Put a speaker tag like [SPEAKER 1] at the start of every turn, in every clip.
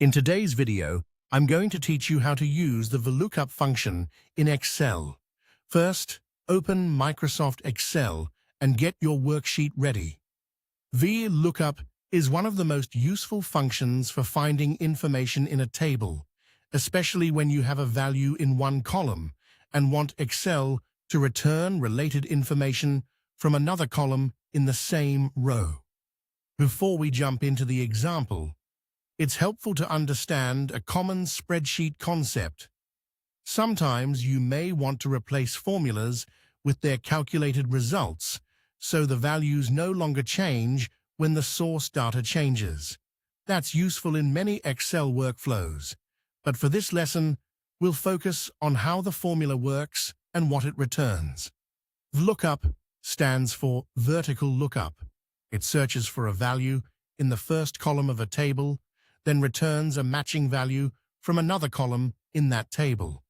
[SPEAKER 1] In today's video, I'm going to teach you how to use the VLOOKUP function in Excel. First, open Microsoft Excel and get your worksheet ready. VLOOKUP is one of the most useful functions for finding information in a table, especially when you have a value in one column and want Excel to return related information from another column in the same row. Before we jump into the example, it's helpful to understand a common spreadsheet concept. Sometimes you may want to replace formulas with their calculated results, so the values no longer change when the source data changes. That's useful in many Excel workflows, but for this lesson, we'll focus on how the formula works and what it returns. VLOOKUP stands for vertical lookup. It searches for a value in the first column of a table, then returns a matching value from another column in that table.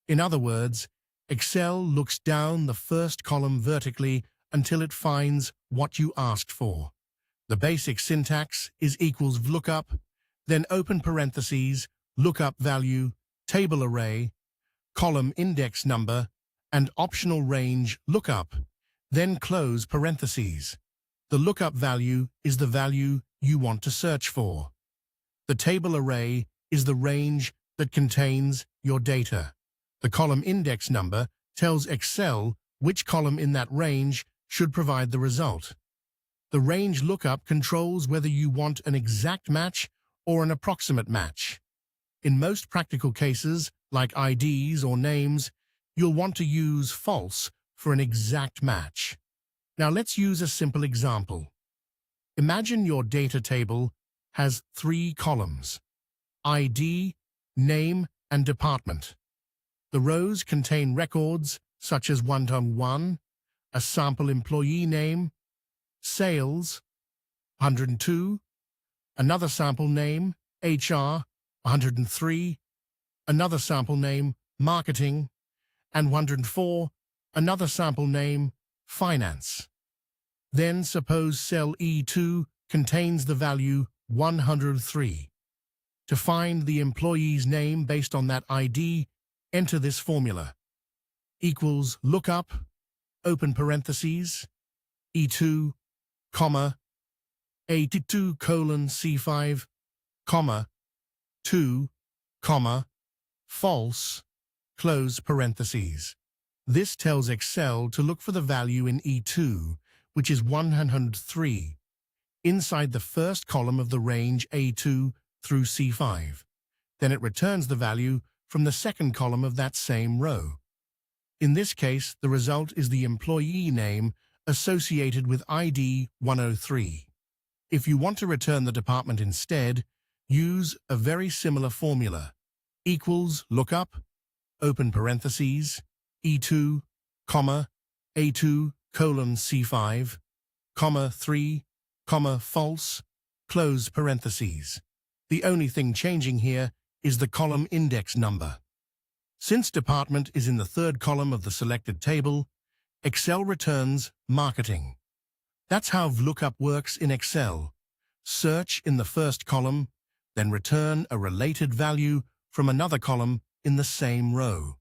[SPEAKER 1] In other words, Excel looks down the first column vertically until it finds what you asked for. The basic syntax is equals VLOOKUP, then open parentheses, lookup value, table array, column index number, and optional range lookup, then close parentheses. The lookup value is the value you want to search for. The table array is the range that contains your data. The column index number tells Excel which column in that range should provide the result. The range lookup controls whether you want an exact match or an approximate match. In most practical cases, like IDs or names, you'll want to use false for an exact match. Now let's use a simple example. Imagine your data table has 3 columns: ID, name, and department. The rows contain records such as 101, a sample employee name, sales, 102, another sample name, HR, 103, another sample name, marketing, and 104, another sample name, finance. Then suppose cell E2 contains the value 103. To find the employee's name based on that ID, enter this formula. Equals lookup, open parentheses, E2, comma, A2 colon C5, comma, 2, comma, false, close parentheses. This tells Excel to look for the value in E2, which is 103, inside the first column of the range A2 through C5. Then it returns the value from the second column of that same row. In this case, the result is the employee name associated with ID 103. If you want to return the department instead, use a very similar formula. Equals lookup, open parentheses, E2, comma, A2 colon C5, comma 3, comma false, close parentheses. The only thing changing here is the column index number. Since department is in the third column of the selected table, Excel returns marketing. That's how VLOOKUP works in Excel. Search in the first column, then return a related value from another column in the same row.